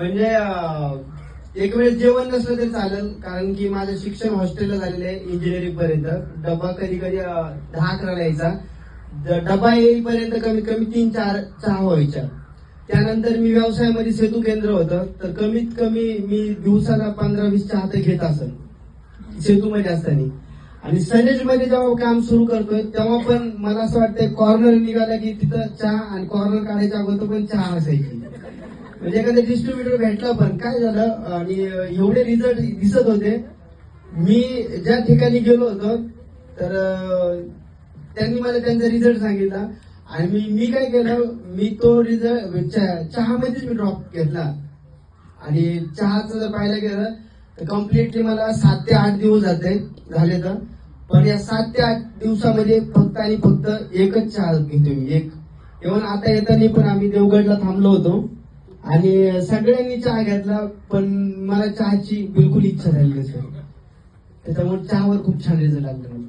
म्हणजे एक वेळेस जेवण नसलं तरी चालेल, कारण की माझं शिक्षण हॉस्टेलला झालेलं आहे इंजिनिअरिंग पर्यंत. डबा कधी कधी 10-11 यायचा. डबा येईपर्यंत कमीत कमी 3-4 चहा व्हायच्या. त्यानंतर मी व्यवसायामध्ये सेतू केंद्र होतं, तर कमीत कमी मी दिवसाला 15-20 चहा तर घेत असेल सेतूमध्ये असताना. आणि सनेजमध्ये जेव्हा काम सुरू करतोय तेव्हा पण मला असं वाटतंय कॉर्नर निघाला की तिथं चहा, आणि कॉर्नर काढायच्या अगोदर पण चहा असायची. म्हणजे एखादा डिस्ट्रीब्युटर भेटला पण काय झालं, आणि एवढे रिझल्ट दिसत होते. मी ज्या ठिकाणी गेलो होतो तर त्यांनी मला त्यांचा रिझल्ट सांगितला, आणि मी काय केलं, मी तो रिझल्ट चहामध्येच मी ड्रॉप घेतला. आणि चहाचं जर पाहायला गेलं तर कम्प्लिटली मला 7 ते 8 दिवस झाले तर. पण या 7 ते 8 दिवसामध्ये फक्त आणि फक्त एकच चहा घेतो मी, एक. इव्हन आता येताना पण आम्ही देवगडला थांबलो होतो आणि सगळ्यांनी चहा घेतला, पण मला चहाची बिलकुल इच्छा झाली नसेल. त्याच्यामुळे चहावर खूप छान रिझल्ट लागला.